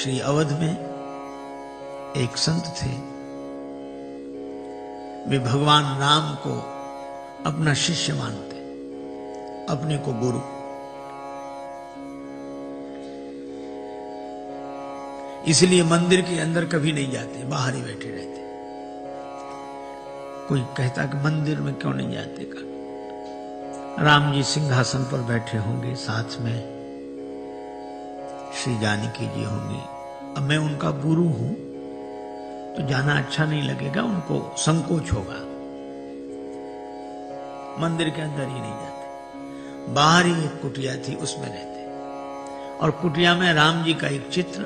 श्री अवध में एक संत थे, वे भगवान राम को अपना शिष्य मानते, अपने को गुरु। इसलिए मंदिर के अंदर कभी नहीं जाते, बाहर ही बैठे रहते। कोई कहता कि मंदिर में क्यों नहीं जाते का, राम जी सिंहासन पर बैठे होंगे, साथ में श्री जानकी जी होंगी, अब मैं उनका गुरु हूं तो जाना अच्छा नहीं लगेगा, उनको संकोच होगा, मंदिर के अंदर ही नहीं जाते। बाहर ही एक कुटिया थी, उसमें रहते, और कुटिया में राम जी का एक चित्र,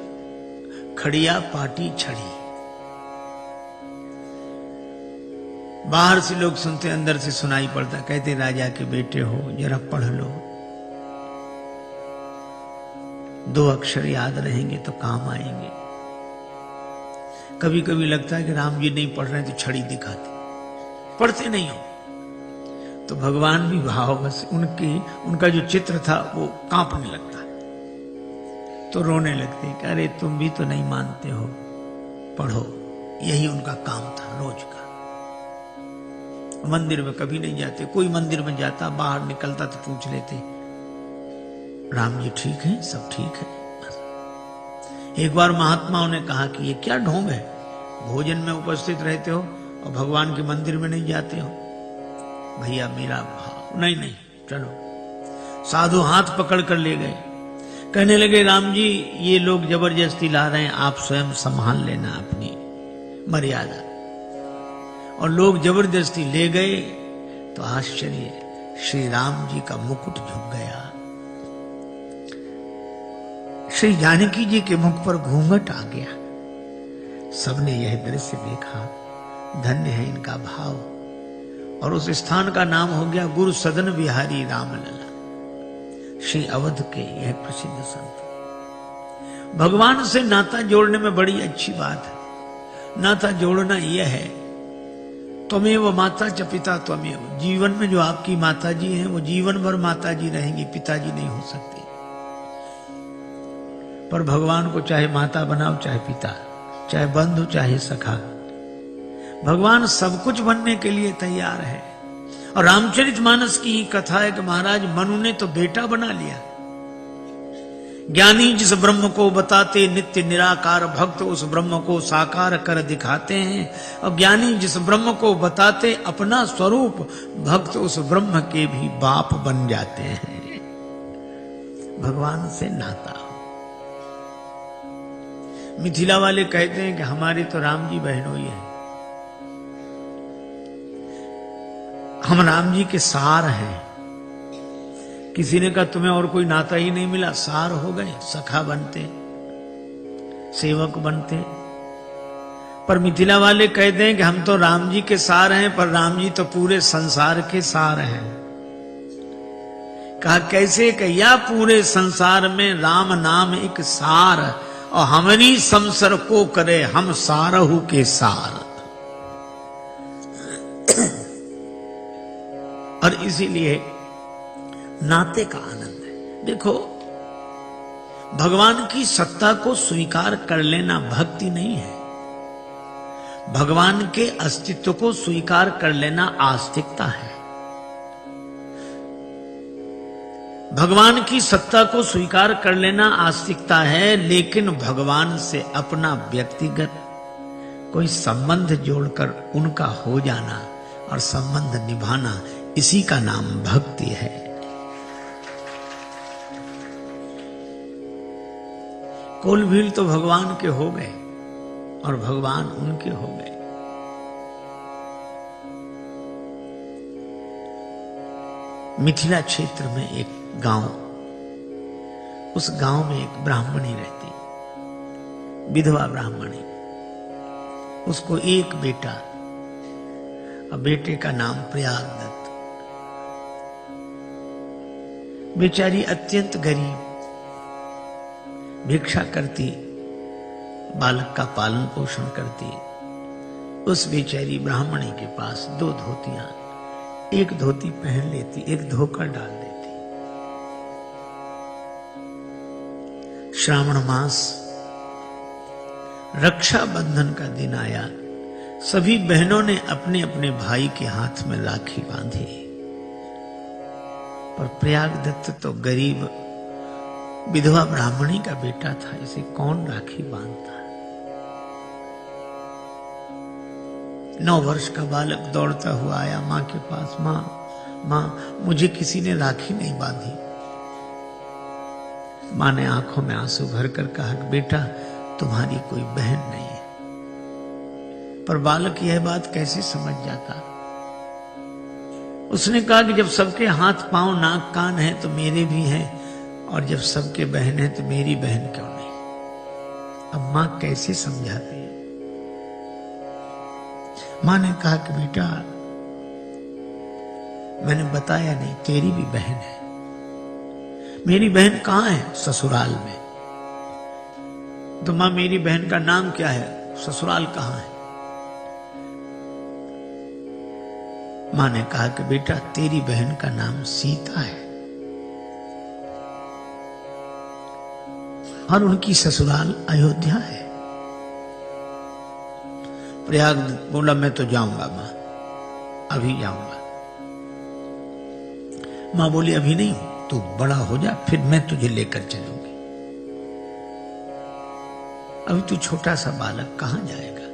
खड़िया पाटी छड़ी। बाहर से लोग सुनते, अंदर से सुनाई पड़ता, कहते राजा के बेटे हो, जरा पढ़ लो, 2 अक्षर याद रहेंगे तो काम आएंगे। कभी कभी लगता है कि राम जी नहीं पढ़ रहे तो छड़ी दिखाते, पढ़ते नहीं हो तो भगवान भी भाव बस उनका जो चित्र था वो कांपने लगता है, तो रोने लगते कि अरे तुम भी तो नहीं मानते हो, पढ़ो। यही उनका काम था रोज का। मंदिर में कभी नहीं जाते, कोई मंदिर में जाता, बाहर निकलता तो पूछ लेते, राम जी ठीक है, सब ठीक है। एक बार महात्माओं ने कहा कि ये क्या ढोंग है, भोजन में उपस्थित रहते हो और भगवान के मंदिर में नहीं जाते हो। भैया मेरा भाव, नहीं नहीं चलो। साधु हाथ पकड़ कर ले गए, कहने लगे राम जी ये लोग जबरदस्ती ला रहे हैं, आप स्वयं संभाल लेना अपनी मर्यादा। और लोग जबरदस्ती ले गए तो आश्चर्य, श्री राम जी का मुकुट झुक गया, श्री जानकी जी के मुख पर घूंघट आ गया। सबने यह दृश्य देखा, धन्य है इनका भाव। और उस स्थान का नाम हो गया गुरु सदन बिहारी रामलला। श्री अवध के यह प्रसिद्ध संत। भगवान से नाता जोड़ने में बड़ी अच्छी बात है। नाता जोड़ना यह है, त्वमेव माता च पिता त्वमेव। जीवन में जो आपकी माता जी हैं वो जीवन भर माता जी रहेंगी, पिताजी नहीं हो सकती। पर भगवान को चाहे माता बनाओ, चाहे पिता, चाहे बंधु, चाहे सखा, भगवान सब कुछ बनने के लिए तैयार है। और रामचरितमानस की ही कथा है कि महाराज मनु ने तो बेटा बना लिया। ज्ञानी जिस ब्रह्म को बताते नित्य निराकार, भक्त उस ब्रह्म को साकार कर दिखाते हैं। और ज्ञानी जिस ब्रह्म को बताते अपना स्वरूप, भक्त उस ब्रह्म के भी बाप बन जाते हैं। भगवान से नाता। मिथिला वाले कहते हैं कि हमारे तो राम जी बहनोई है, हम राम जी के सार हैं। किसी ने कहा तुम्हें और कोई नाता ही नहीं मिला, सार हो गए, सखा बनते, सेवक बनते। पर मिथिला वाले कहते हैं कि हम तो राम जी के सार हैं, पर राम जी तो पूरे संसार के सार हैं। कहा कैसे, कहिया पूरे संसार में राम नाम एक सार, और हमरी संसर को करे हम सारहु के सार। और इसीलिए नाते का आनंद है। देखो, भगवान की सत्ता को स्वीकार कर लेना भक्ति नहीं है, भगवान के अस्तित्व को स्वीकार कर लेना आस्तिकता है। भगवान की सत्ता को स्वीकार कर लेना आस्तिकता है, लेकिन भगवान से अपना व्यक्तिगत कोई संबंध जोड़कर उनका हो जाना और संबंध निभाना, इसी का नाम भक्ति है। कुल भील तो भगवान के हो गए और भगवान उनके हो गए। मिथिला क्षेत्र में एक गांव, उस गांव में एक ब्राह्मणी रहती, विधवा ब्राह्मणी। उसको एक बेटा, और बेटे का नाम प्रयागदत्त। बेचारी अत्यंत गरीब, भिक्षा करती, बालक का पालन पोषण करती। उस बेचारी ब्राह्मणी के पास 2 धोतियां, एक धोती पहन लेती, एक धोकर डाल देती। श्रावण मास रक्षा बंधन का दिन आया। सभी बहनों ने अपने अपने भाई के हाथ में राखी बांधी, पर प्रयागदत्त तो गरीब विधवा ब्राह्मणी का बेटा था, इसे कौन राखी बांधता। 9 वर्ष का बालक दौड़ता हुआ आया मां के पास। मां, मुझे किसी ने राखी नहीं बांधी। मां ने आंखों में आंसू भरकर कहा, बेटा तुम्हारी कोई बहन नहीं है। पर बालक यह बात कैसे समझ जाता। उसने कहा कि जब सबके हाथ पांव नाक कान है तो मेरे भी हैं, और जब सबके बहन है तो मेरी बहन क्यों नहीं। अब मां कैसे समझाती है। मां ने कहा कि बेटा मैंने बताया नहीं, तेरी भी बहन है। मेरी बहन कहां है? ससुराल में। तो मां मेरी बहन का नाम क्या है? ससुराल कहां है? मां ने कहा कि बेटा तेरी बहन का नाम सीता है और उनकी ससुराल अयोध्या है। प्रयाग बोला मैं तो जाऊंगा मां, अभी जाऊंगा। मां बोली अभी नहीं, तू बड़ा हो जा फिर मैं तुझे लेकर चलूंगी। अभी तू छोटा सा बालक कहां जाएगा।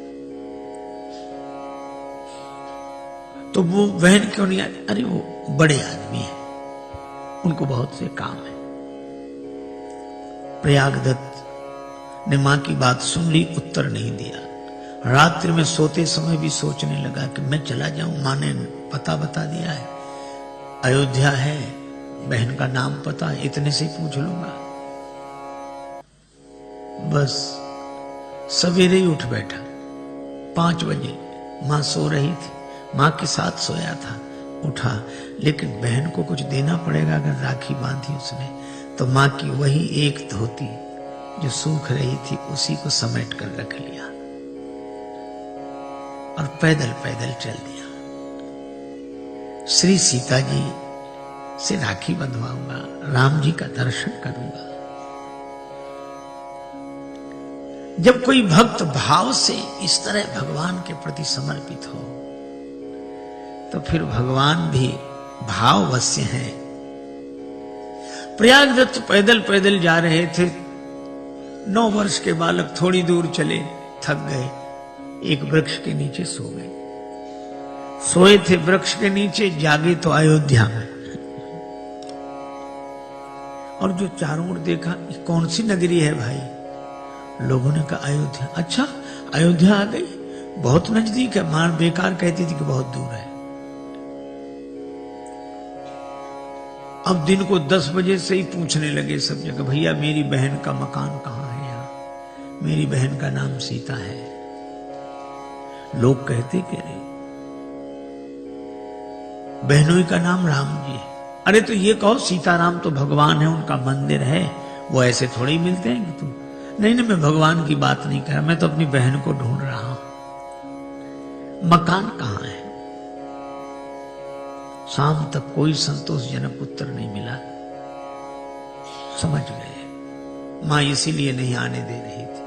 तो वो बहन क्यों नहीं आई? अरे वो बड़े आदमी है, उनको बहुत से काम है। प्रयागदत्त ने मां की बात सुन ली, उत्तर नहीं दिया। रात्रि में सोते समय भी सोचने लगा कि मैं चला जाऊं, मां ने पता बता दिया है, अयोध्या है, बहन का नाम पता है, इतने से पूछ लूंगा। बस सवेरे ही उठ बैठा। 5 बजे मां सो रही थी, मां के साथ सोया था। उठा, लेकिन बहन को कुछ देना पड़ेगा। अगर राखी बांधी उसने तो मां की वही एक धोती जो सूख रही थी उसी को समेट कर रख लिया और पैदल पैदल चल दिया। श्री सीता जी से राखी बंधवाऊंगा, राम जी का दर्शन करूंगा। जब कोई भक्त भाव से इस तरह भगवान के प्रति समर्पित हो तो फिर भगवान भी भाववश्य हैं। प्रयागदत्त पैदल पैदल जा रहे थे। 9 वर्ष के बालक थोड़ी दूर चले, थक गए, एक वृक्ष के नीचे सो गए। सोए थे वृक्ष के नीचे, जागे तो अयोध्या में। और जो चारों ओर देखा, ये कौन सी नगरी है भाई? लोगों ने कहा अयोध्या। अच्छा अयोध्या आ गई, बहुत नजदीक है। मां बेकार कहती थी कि बहुत दूर है। अब दिन को 10 बजे से ही पूछने लगे सब जगह, भैया मेरी बहन का मकान कहां है? यहाँ मेरी बहन का नाम सीता है। लोग कहते कि अरे बहनोई का नाम राम जी है। अरे तो ये कहो सीताराम तो भगवान है, उनका मंदिर है, वो ऐसे थोड़े ही मिलते हैं कि तुम। नहीं, मैं भगवान की बात नहीं कर रहा, मैं तो अपनी बहन को ढूंढ रहा हूं। मकान कहां है? शाम तक कोई संतोषजनक उत्तर नहीं मिला। समझ गए मां इसीलिए नहीं आने दे रही थी।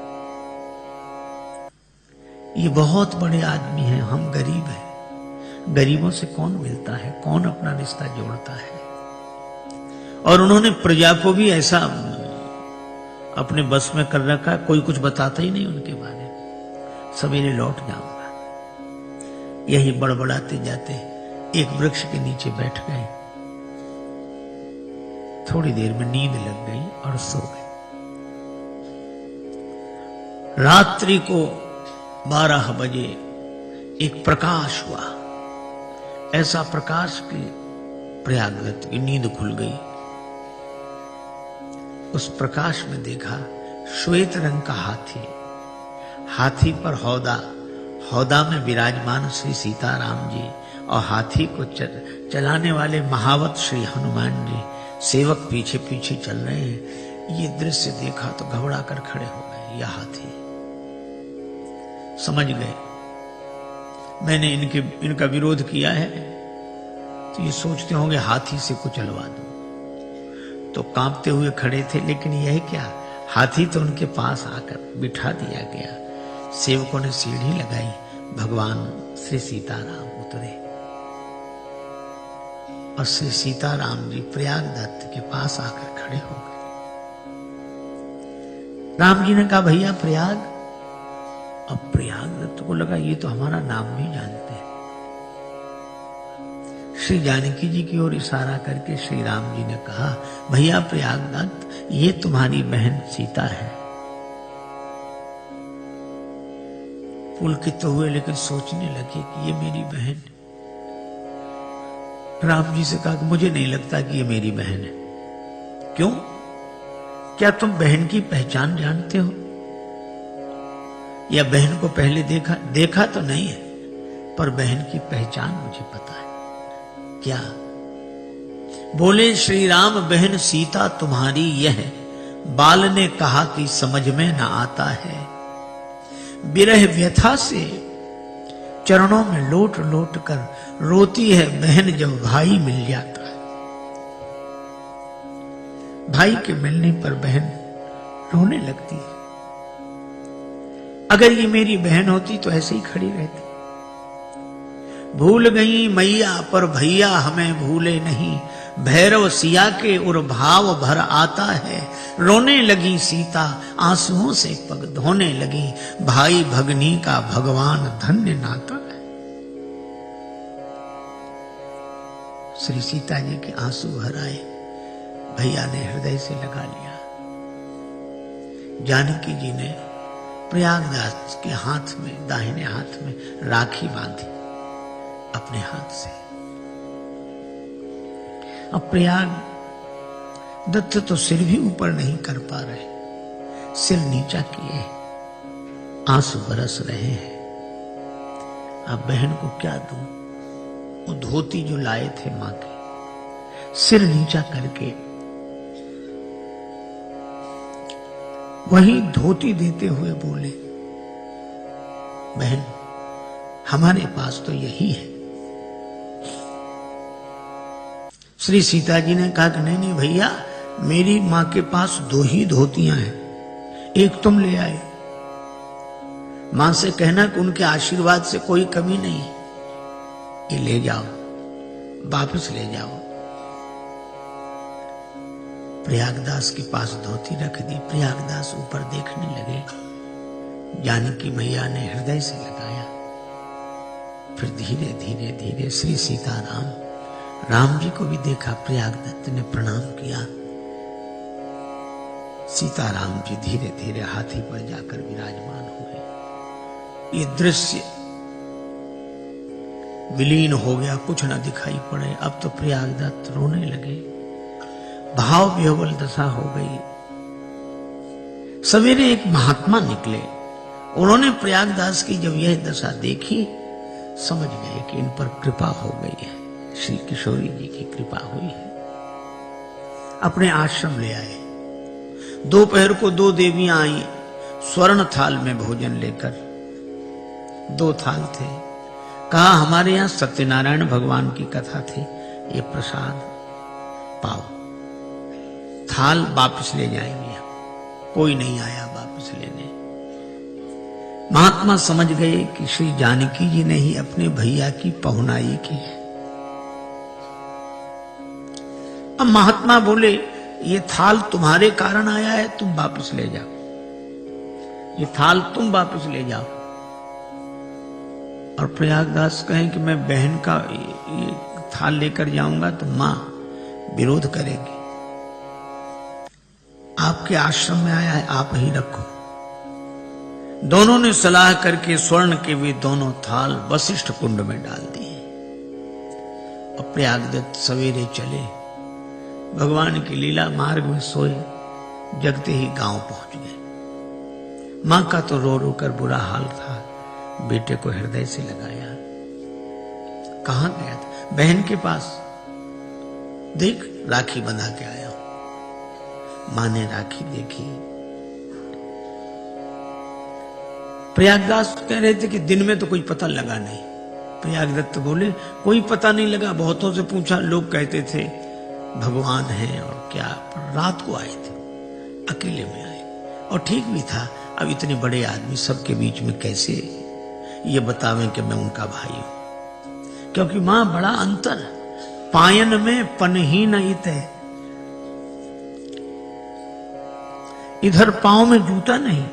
ये बहुत बड़े आदमी हैं, हम गरीब हैं। गरीबों से कौन मिलता है, कौन अपना रिश्ता जोड़ता है? और उन्होंने प्रजा को भी ऐसा अपने बस में कर रखा, कोई कुछ बताता ही नहीं उनके बारे में। सवेरे लौट जाऊंगा। यही बड़बड़ाते जाते एक वृक्ष के नीचे बैठ गए। थोड़ी देर में नींद लग गई और सो गए। रात्रि को 12 बजे एक प्रकाश हुआ, ऐसा प्रकाश कि प्रयागदत्त की नींद खुल गई। उस प्रकाश में देखा श्वेत रंग का हाथी, हाथी पर हौदा में विराजमान श्री सीताराम जी और हाथी को चलाने वाले महावत श्री हनुमान जी, सेवक पीछे पीछे चल रहे हैं। ये दृश्य देखा तो घबरा कर खड़े हो गए। यह हाथी, समझ गए मैंने इनका विरोध किया है तो ये सोचते होंगे हाथी से कुचलवा दूं। तो कांपते हुए खड़े थे, लेकिन यह क्या, हाथी तो उनके पास आकर बिठा दिया गया। सेवकों ने सीढ़ी लगाई, भगवान श्री सीताराम उतरे और श्री सीताराम जी प्रयाग दत्त के पास आकर खड़े हो गए। राम जी ने कहा, भैया प्रयाग। अब प्रयाग दत्त को लगा ये तो हमारा नाम भी जानते हैं। श्री जानकी जी की ओर इशारा करके श्री राम जी ने कहा, भैया प्रयाग दत्त, ये तुम्हारी बहन सीता है। पुलकित तो हुए लेकिन सोचने लगे कि ये मेरी बहन। राम जी से कहा कि मुझे नहीं लगता कि ये मेरी बहन है। क्यों? क्या तुम बहन की पहचान जानते हो? या बहन को पहले देखा तो नहीं है, पर बहन की पहचान मुझे पता है। क्या? बोले श्री राम, बहन सीता तुम्हारी यह, बाल ने कहा कि समझ में न आता है। विरह व्यथा से चरणों में लोट लोट कर रोती है बहन जब भाई मिल जाता है। भाई के मिलने पर बहन रोने लगती है। अगर ये मेरी बहन होती तो ऐसे ही खड़ी रहती। भूल गई मैया पर भैया हमें भूले नहीं, भैरव सिया के उर भाव भर आता है। रोने लगी सीता आंसुओं से पग धोने लगी, भाई भगनी का भगवान धन्य नाता है। श्री सीता जी के आंसू भर आए, भैया ने हृदय से लगा लिया। जानकी जी ने प्रयागदास के हाथ में, दाहिने हाथ में राखी बांधी अपने हाथ से। अब प्रयाग दत्त तो सिर भी ऊपर नहीं कर पा रहे, सिर नीचा किए, आंसू बरस रहे हैं। अब बहन को क्या दूं? वो धोती जो लाए थे मां के, सिर नीचा करके वही धोती देते हुए बोले, बहन हमारे पास तो यही है। श्री सीता जी ने कहा कि नहीं नहीं भैया, मेरी मां के पास 2 ही धोतियां हैं, एक तुम ले आए। मां से कहना कि उनके आशीर्वाद से कोई कमी नहीं, ये ले जाओ, वापस ले जाओ। प्रयागदास के पास धोती रख दी। प्रयागदास ऊपर देखने लगे, जानकी मैया ने हृदय से लगाया। फिर धीरे धीरे धीरे श्री सीताराम, राम जी को भी देखा। प्रयागदत्त ने प्रणाम किया। सीताराम जी धीरे धीरे हाथी पर जाकर विराजमान हुए। ये दृश्य विलीन हो गया, कुछ न दिखाई पड़े। अब तो प्रयागदत्त रोने लगे, भाव विह्वल दशा हो गई। सवेरे एक महात्मा निकले, उन्होंने प्रयागदास की जब यह दशा देखी, समझ गए कि इन पर कृपा हो गई है, श्री किशोरी जी की कृपा हुई है। अपने आश्रम ले आए। दोपहर को 2 देवियां आई, स्वर्ण थाल में भोजन लेकर। 2 थाल थे। कहा हमारे यहां सत्यनारायण भगवान की कथा थी, ये प्रसाद पाओ। थाल वापस ले जाएंगे। कोई नहीं आया वापस लेने। महात्मा समझ गए कि श्री जानकी जी ने ही अपने भैया की पहुनाई की है। अब महात्मा बोले, ये थाल तुम्हारे कारण आया है, तुम वापस ले जाओ। ये थाल तुम वापस ले जाओ। और प्रयागदास कहें कि मैं बहन का ये थाल लेकर जाऊंगा तो मां विरोध करेगी। आपके आश्रम में आया है, आप ही रखो। दोनों ने सलाह करके स्वर्ण के वे दोनों थाल वशिष्ठ कुंड में डाल दिए। और प्रयागदत्त सवेरे चले, भगवान की लीला मार्ग में सोए, जगते ही गांव पहुंच गए। मां का तो रो रो कर बुरा हाल था, बेटे को हृदय से लगाया। कहां गया था? बहन के पास। देख राखी बंधा के आया हूं। मां ने राखी देखी। प्रयागदास कह रहे थे कि दिन में तो कोई पता लगा नहीं। प्रयागदत्त बोले, कोई पता नहीं लगा, बहुतों से पूछा, लोग कहते थे भगवान है और क्या, पर रात को आए थे, अकेले में आए। और ठीक भी था, अब इतने बड़े आदमी सबके बीच में कैसे ये बतावें कि मैं उनका भाई हूं। क्योंकि मां बड़ा अंतर, पायन में पनहीन इते, इधर पांव में जूता नहीं,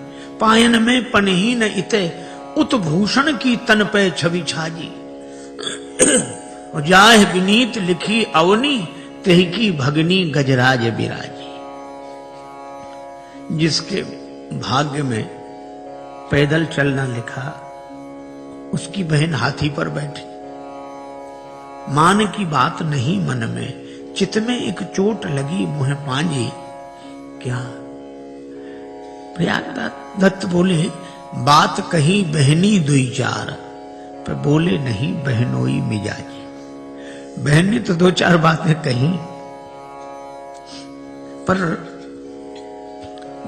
पायन में पनहीन इते, उत्भूषण की तन पे छवि छाजी, जाह विनीत लिखी अवनी, तेह की भगनी गजराज बिराजी। जिसके भाग्य में पैदल चलना लिखा, उसकी बहन हाथी पर बैठी। मान की बात नहीं मन में, चित में एक चोट लगी मुँह पांजी। क्या प्रयागदत्त बोले, बात कही बहनी दुई चार, पर बोले नहीं बहनोई मिजाजी। बहन ने तो दो चार बातें कही, पर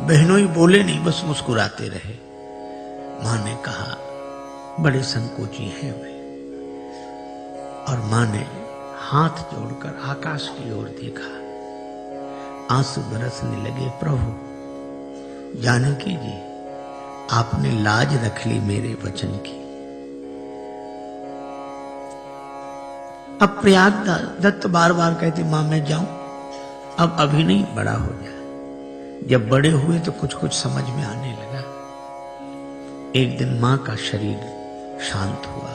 बहनोई बोले नहीं, बस मुस्कुराते रहे। मां ने कहा बड़े संकोची है वे, और मां ने हाथ जोड़कर आकाश की ओर देखा। आंसू बरसने लगे। प्रभु जानकी जी, आपने लाज रख ली मेरे वचन की। अब प्रयागदत्त बार बार कहते मां मैं जाऊं, अब अभी नहीं, बड़ा हो जाए। जब बड़े हुए तो कुछ कुछ समझ में आने लगा। एक दिन मां का शरीर शांत हुआ,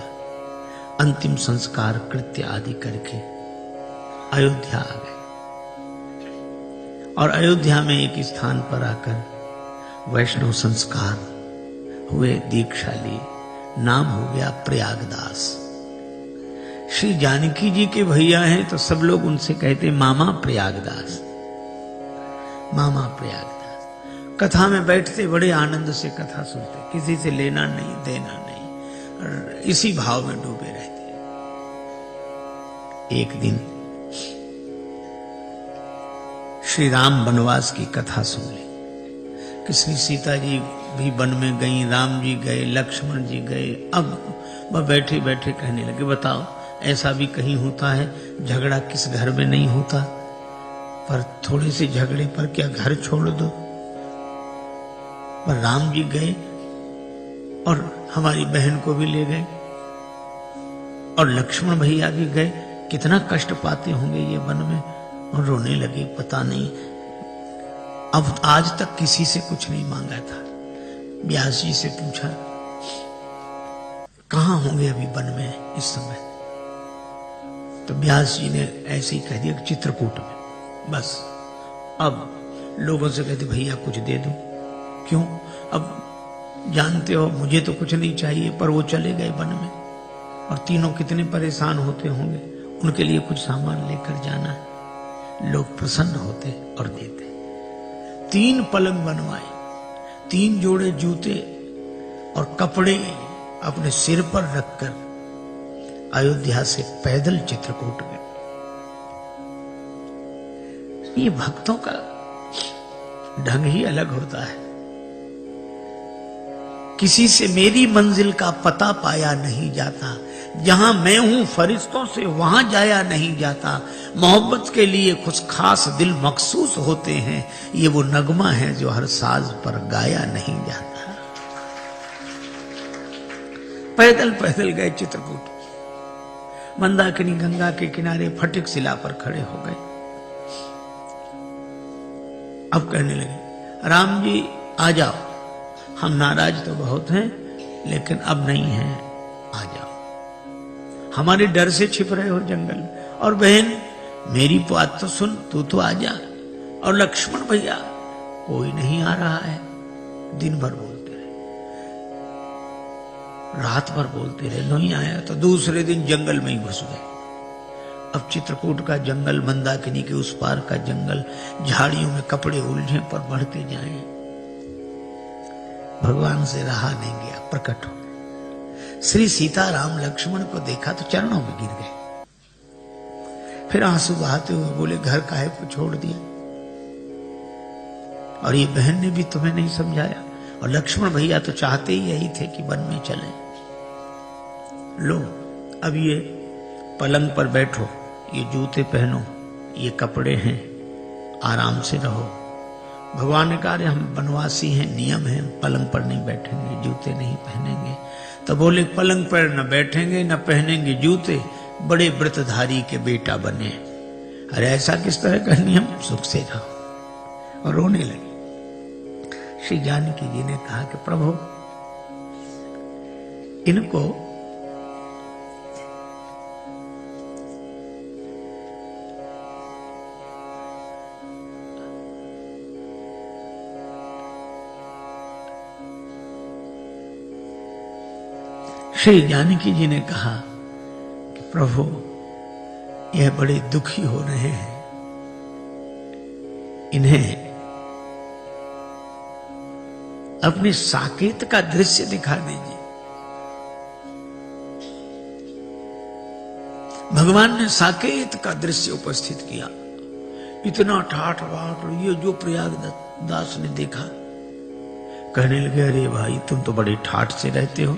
अंतिम संस्कार कृत्य आदि करके अयोध्या आ गए। और अयोध्या में एक स्थान पर आकर वैष्णव संस्कार हुए, दीक्षा ली, नाम हो गया प्रयागदास। श्री जानकी जी के भैया हैं तो सब लोग उनसे कहते मामा प्रयागदास, मामा प्रयागदास। कथा में बैठते बड़े आनंद से कथा सुनते, किसी से लेना नहीं देना नहीं, और इसी भाव में डूबे रहते। एक दिन श्री राम वनवास की कथा सुन ली कि श्री सीता जी भी वन में गई, राम जी गए, लक्ष्मण जी गए। अब वह बैठे बैठे कहने लगे, बताओ ऐसा भी कहीं होता है, झगड़ा किस घर में नहीं होता, पर थोड़े से झगड़े पर क्या घर छोड़ दो। पर राम जी गए और हमारी बहन को भी ले गए, और लक्ष्मण भैया भी गए। कितना कष्ट पाते होंगे ये वन में। और रोने लगे, पता नहीं, अब आज तक किसी से कुछ नहीं मांगा था। व्यास जी से पूछा, कहां होंगे अभी वन में इस समय? तो व्यास जी ने ऐसे ही कह दिया, चित्रकूट में। बस अब लोगों से कहते भैया कुछ दे दो। क्यों? अब जानते हो मुझे तो कुछ नहीं चाहिए, पर वो चले गए वन में, और तीनों कितने परेशान होते होंगे, उनके लिए कुछ सामान लेकर जाना है। लोग प्रसन्न होते और देते। 3 पलंग बनवाए, 3 जोड़े जूते और कपड़े अपने सिर पर रखकर अयोध्या से पैदल चित्रकूट गए। ये भक्तों का ढंग ही अलग होता है। किसी से मेरी मंजिल का पता पाया नहीं जाता, जहां मैं हूं फरिश्तों से वहां जाया नहीं जाता। मोहब्बत के लिए कुछ खास दिल मखसूस होते हैं, ये वो नगमा है जो हर साज पर गाया नहीं जाता। पैदल पैदल गए चित्रकूट। मंदाकिनी गंगा के किनारे फटिक शिला पर खड़े हो गए। अब कहने लगे, राम जी आ जाओ, हम नाराज तो बहुत हैं लेकिन अब नहीं हैं, आ जाओ। हमारे डर से छिप रहे हो जंगल में, और बहन मेरी बात तो सुन, तू तो आ जा। और लक्ष्मण भैया कोई नहीं आ रहा है। दिन भर बोलते रहे, रात भर बोलते रहे, नहीं आया। तो दूसरे दिन जंगल में ही घुस गए। अब चित्रकूट का जंगल, मंदाकिनी के उस पार का जंगल, झाड़ियों में कपड़े उलझे पर बढ़ते जाएं। भगवान से रहा नहीं गया, प्रकट हो। श्री सीता राम लक्ष्मण को देखा तो चरणों में गिर गए। फिर आंसू बहाते हुए बोले, घर काहे को छोड़ दिया? और ये बहन ने भी तुम्हें नहीं समझाया? और लक्ष्मण भैया तो चाहते ही यही थे कि वन में चले। लो अब ये पलंग पर बैठो, ये जूते पहनो, ये कपड़े हैं, आराम से रहो। भगवान ने कहा हम बनवासी हैं, नियम है, पलंग पर नहीं बैठेंगे, जूते नहीं पहनेंगे। तो बोले पलंग पर न बैठेंगे न पहनेंगे जूते, बड़े व्रतधारी के बेटा बने। अरे ऐसा किस तरह का नियम, सुख से रहो। और रोने लगे। श्री जानकी जी ने कहा कि प्रभु इनको श्री जानकी जी ने कहा कि प्रभु यह बड़े दुखी हो रहे हैं, इन्हें अपने साकेत का दृश्य दिखा दीजिए। भगवान ने साकेत का दृश्य उपस्थित किया। इतना ठाठ बाट, ये जो प्रयागदास ने देखा, कहने लगे अरे भाई तुम तो बड़े ठाठ से रहते हो।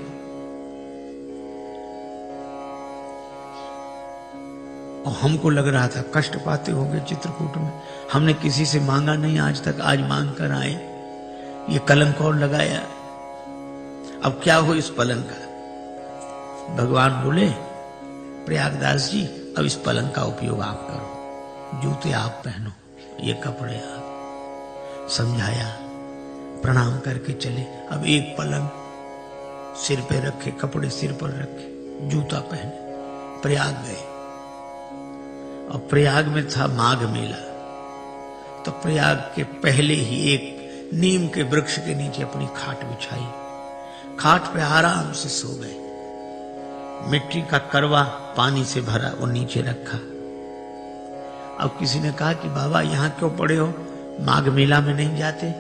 और हमको लग रहा था कष्ट पाते होंगे चित्रकूट में, हमने किसी से मांगा नहीं आज तक, आज मांग कर आए। ये कलंक और लगाया, अब क्या हो इस पलंग का। भगवान बोले प्रयागदास जी अब इस पलंग का उपयोग आप करो, जूते आप पहनो, ये कपड़े आप। समझाया, प्रणाम करके चले। अब एक पलंग सिर पे रखे, कपड़े सिर पर रखे, जूता पहने प्रयाग गए। और प्रयाग में था माघ मेला, तो प्रयाग के पहले ही एक नीम के वृक्ष के नीचे अपनी खाट बिछाई, खाट पे आराम से सो गए। मिट्टी का करवा पानी से भरा वो नीचे रखा। अब किसी ने कहा कि बाबा यहां क्यों पड़े हो, माघ मेला में नहीं जाते।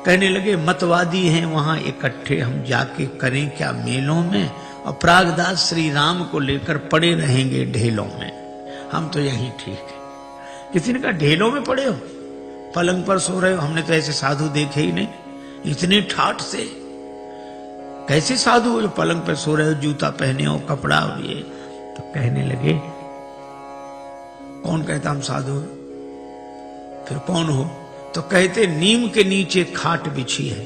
कहने लगे मतवादी हैं वहां इकट्ठे, हम जाके करें क्या मेलों में, और प्रागदास श्री राम को लेकर पड़े रहेंगे ढेलों में, हम तो यहीं ठीक है। किसी ने कहा ढेलों में पड़े हो, पलंग पर सो रहे हो, हमने तो ऐसे साधु देखे ही नहीं, इतने ठाठ से कैसे साधु हो जो पलंग पर सो रहे हो, जूता पहने हो, कपड़ा और ये। तो कहने लगे कौन कहता हम साधु हो, फिर कौन हो। तो कहते नीम के नीचे खाट बिछी है,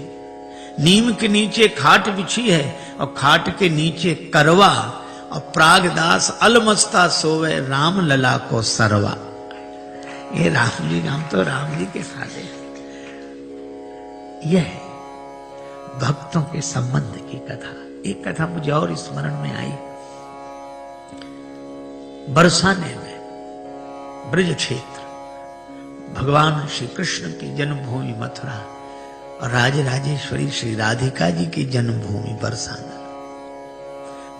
नीम के नीचे खाट बिछी है, और खाट के नीचे करवा, और प्रागदास अलमस्ता सोवे, राम लला को सरवा। ये राम जी, हम तो राम जी के साथ हैं। यह भक्तों के संबंध की कथा। एक कथा मुझे और स्मरण में आई। बरसाने में ब्रज क्षेत्र, भगवान श्री कृष्ण की जन्मभूमि मथुरा और राजराजेश्वरी श्री राधिका जी की जन्मभूमि बरसाना।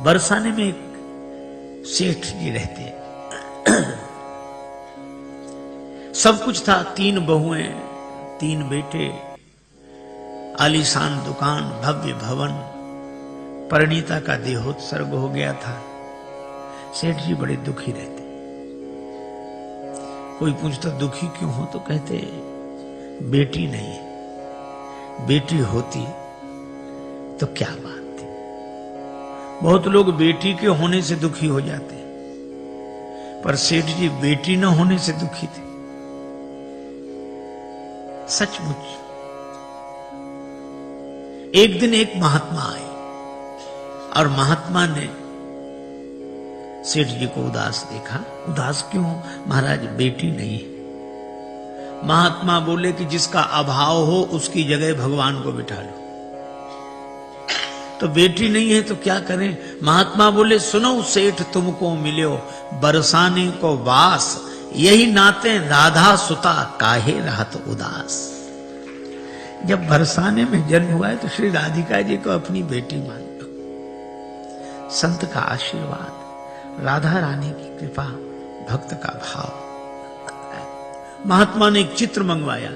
बरसाने में एक सेठ जी रहते हैं। सब कुछ था, 3 बहुएं, 3 बेटे, आलीशान दुकान, भव्य भवन। परिणीता का देहोत्सर्ग हो गया था। सेठ जी बड़े दुखी रहते। कोई पूछता दुखी क्यों हो, तो कहते बेटी नहीं है, बेटी होती तो क्या बात थी। बहुत लोग बेटी के होने से दुखी हो जाते, पर सेठ जी बेटी न होने से दुखी थे। सचमुच एक दिन एक महात्मा आए, और महात्मा ने सेठ जी को उदास देखा। उदास क्यों? महाराज बेटी नहीं है। महात्मा बोले कि जिसका अभाव हो उसकी जगह भगवान को बिठा लो। तो बेटी नहीं है तो क्या करें? महात्मा बोले सुनो सेठ तुमको मिलो बरसाने को वास, यही नाते राधा सुता काहे रहत उदास। जब बरसाने में जन्म हुआ है तो श्री राधिका जी को अपनी बेटी मान लो। संत का आशीर्वाद, राधा रानी की कृपा, भक्त का भाव। महात्मा ने एक चित्र मंगवाया,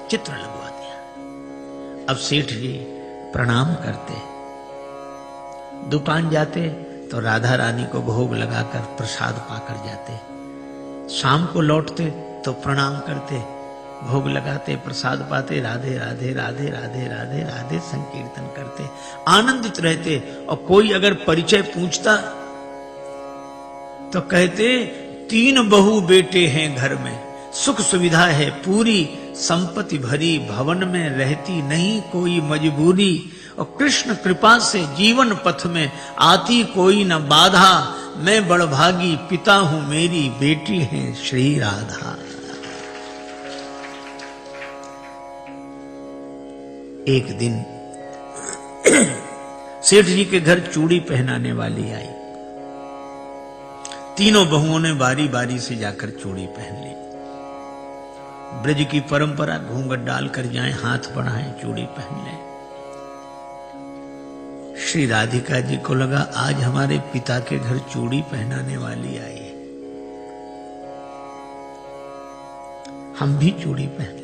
चित्र लगवा दिया। अब सेठ जी प्रणाम करते, दुकान जाते तो राधा रानी को भोग लगाकर प्रसाद पाकर जाते। शाम को लौटते तो प्रणाम करते, भोग लगाते, प्रसाद पाते, राधे राधे राधे राधे राधे राधे संकीर्तन करते, आनंदित रहते। और कोई अगर परिचय पूछता तो कहते 3 बहू बेटे हैं घर में, सुख सुविधा है पूरी, संपत्ति भरी, भवन में रहती नहीं कोई मजबूरी, और कृष्ण कृपा से जीवन पथ में आती कोई न बाधा, मैं बड़भागी पिता हूं मेरी बेटी है श्री राधा। एक दिन सेठ जी के घर चूड़ी पहनाने वाली आई। तीनों बहुओं ने बारी बारी से जाकर चूड़ी पहन ली। ब्रज की परंपरा, घूंघट डालकर जाएं, हाथ बढ़ाएं, चूड़ी पहन लें। श्री राधिका जी को लगा आज हमारे पिता के घर चूड़ी पहनाने वाली आई है, हम भी चूड़ी पहन लें।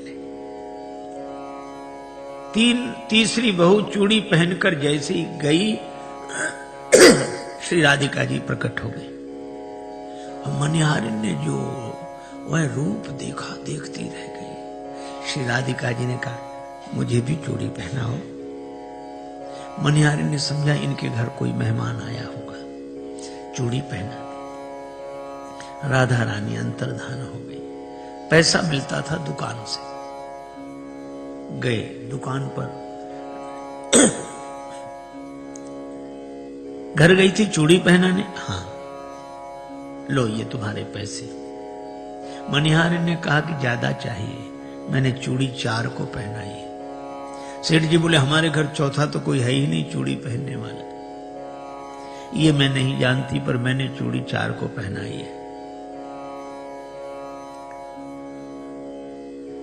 तीसरी बहू चूड़ी पहनकर जैसे ही गई, श्री राधिका जी प्रकट हो गई। मनिहारिन ने जो वह रूप देखा, देखती रह गई। श्री राधिका जी ने कहा मुझे भी चूड़ी पहनाओ। मनिहारिन ने समझा इनके घर कोई मेहमान आया होगा, चूड़ी पहना। राधा रानी अंतर्धान हो गई। पैसा मिलता था दुकान से, गए दुकान पर, घर गई थी चूड़ी पहनाने। हाँ लो ये तुम्हारे पैसे। मनिहारिन ने कहा कि ज्यादा चाहिए, मैंने चूड़ी 4 को पहनाई है। सेठ जी बोले हमारे घर चौथा तो कोई है ही नहीं चूड़ी पहनने वाला। ये मैं नहीं जानती पर मैंने चूड़ी 4 को पहनाई है।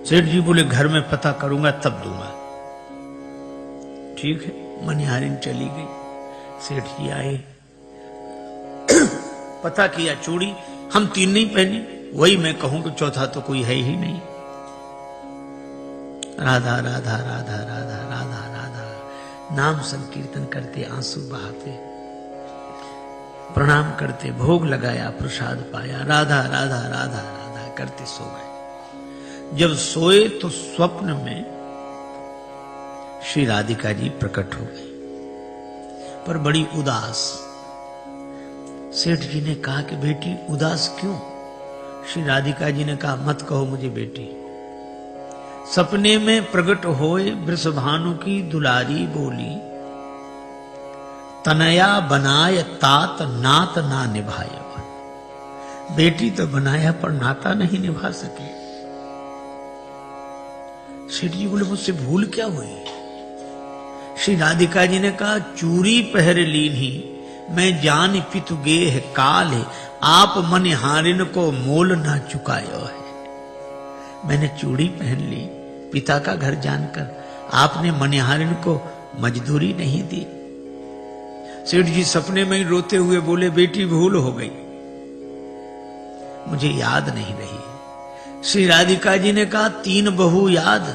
सेठ जी बोले घर में पता करूंगा तब दूंगा। ठीक है, मनिहारिन चली गई। सेठ जी आए, पता किया चूड़ी हम 3 नहीं पहनी, वही मैं कहूं कि चौथा तो कोई है ही नहीं। राधा राधा राधा राधा राधा राधा नाम संकीर्तन करते, आंसू बहाते, प्रणाम करते, भोग लगाया, प्रसाद पाया, राधा राधा राधा राधा करते सो गए। जब सोए तो स्वप्न में श्री राधिका जी प्रकट हो गई, पर बड़ी उदास। सेठ जी ने कहा कि बेटी उदास क्यों? श्री राधिका जी ने कहा मत कहो मुझे बेटी। सपने में प्रकट होए वृषभानु की दुलारी बोली, तनया बनाय तात नात ना निभाया। बेटी तो बनाया पर नाता नहीं निभा सके। सेठ जी बोले मुझसे भूल क्या हुई? श्री राधिका जी ने कहा चूरी पहर लीन्ही, मैं जान पितु गेह काल है, आप मनिहारिन को मोल ना चुकायो है। मैंने चूड़ी पहन ली पिता का घर जानकर, आपने मनिहारिन को मजदूरी नहीं दी। सेठ जी सपने में ही रोते हुए बोले बेटी भूल हो गई, मुझे याद नहीं रही। श्री राधिका जी ने कहा 3 बहू याद,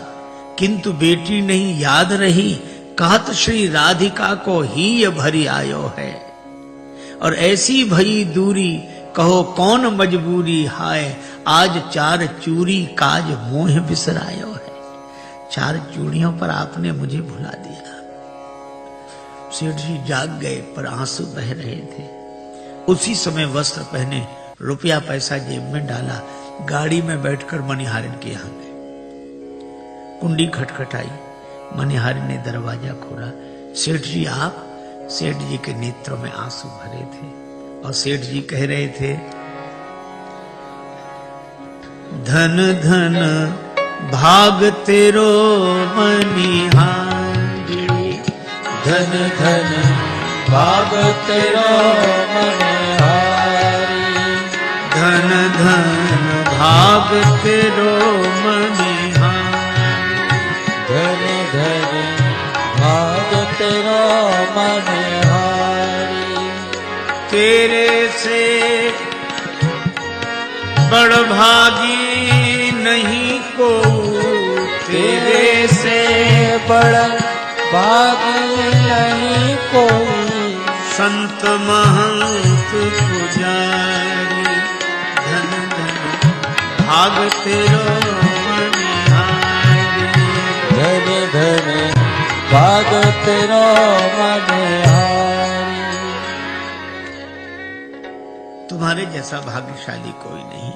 किंतु बेटी नहीं याद रही। कहत श्री राधिका को ही ये भरी आयो है, और ऐसी भई दूरी कहो कौन मजबूरी हाय। आज 4 चूरी काज मोह बिसरायो है। 4 चूड़ियों पर आपने मुझे भुला दिया। सेठ जी जाग गए पर आंसू बह रहे थे। उसी समय वस्त्र पहने, रुपया पैसा जेब में डाला, गाड़ी में बैठकर मनिहारिन के यहां गए। कुंडी खटखटाई, मनिहारिन ने दरवाजा खोला। सेठ जी आप? सेठ जी के नेत्रों में आंसू भरे थे और सेठ जी कह रहे थे धन धन भाग तेरो मनिहारी, धन धन भाग तेरो मनिहारी, धन धन भाग तेरो मनिहारी, धन धन भाग तेरो मनिहारी। तेरे से बड़ भागी नहीं को, तेरे से बड़ भागी नहीं कोई, संत महंत पुजारी, धन धन भाग तेरो मनिहारी, धन धन भाग तेरो मनिहारी। तुम्हारे जैसा भाग्यशाली कोई नहीं।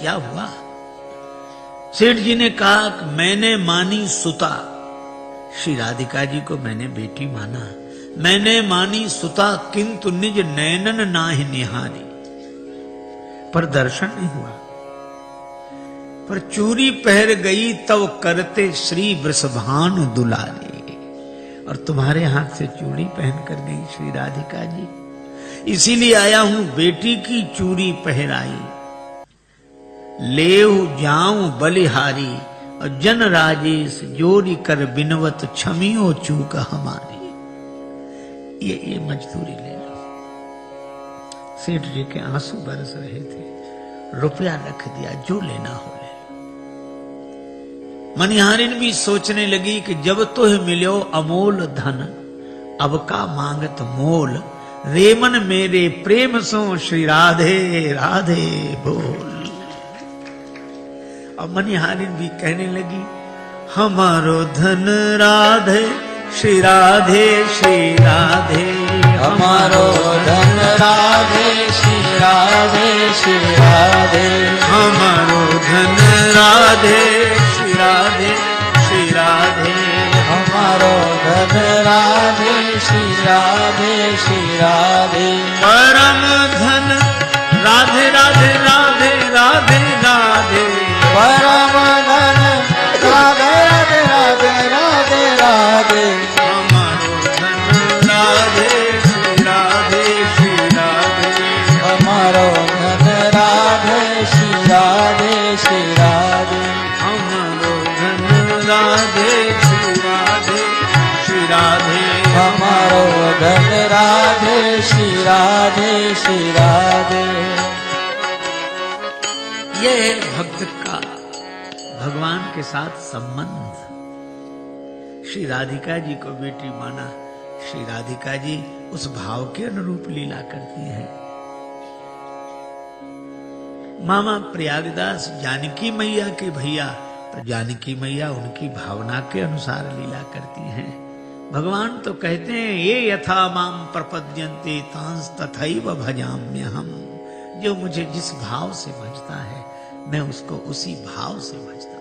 क्या हुआ? सेठ जी ने कहा कि मैंने मानी सुता, श्री राधिका जी को मैंने बेटी माना, मैंने मानी सुता, किंतु निज नैनन नाहि निहारी, पर दर्शन नहीं हुआ। पर चूरी पहर गई तब करते श्री वृषभानु दुलारी, और तुम्हारे हाथ से चूड़ी पहन कर गई श्री राधिका जी, इसीलिए आया हूं बेटी की चूड़ी पहराई, लेव जाऊं बलिहारी, और जन राजेश जोड़ी कर बिनवत छमियो चूक हमारी। ये मजदूरी ले लो। सेठ जी के आंसू बरस रहे थे, रुपया रख दिया, जो लेना हो ले। मनिहारिन भी सोचने लगी कि जब तो मिलो अमोल धन, अब का मांगत मोल, रेमन मेरे प्रेम सो श्री राधे राधे बोल। अब मनिहारिन भी कहने लगी हमारो धन राधे श्री राधे श्री राधे, हमारो धन राधे श्री राधे श्री राधे, हमारो धन राधे श्री राधे श्री राधे, हमारो धन राधे श्री राधे श्री राधे, परम धन राधे राधे राधे राधे राधे, परम धन राधे राधे राधे राधे राधे, हमारो धन राधे श्री राधे श्री राधे, हमारो धन राधे श्री राधे श्री राधे, हमारो धन राधे श्री राधे श्री राधे, हमारो धन राधे श्री राधे श्री राधे। ये भक्त का भगवान के साथ संबंध। श्री राधिका जी को बेटी माना, श्री राधिका जी उस भाव के अनुरूप लीला करती हैं। मामा प्रयागदास जानकी मैया के भैया, तो जानकी मैया उनकी भावना के अनुसार लीला करती हैं। भगवान तो कहते हैं ये यथा माम प्रपद्यन्ते तांस तथैव भजाम्यहम्, जो मुझे जिस भाव से भजता है मैं उसको उसी भाव से भजता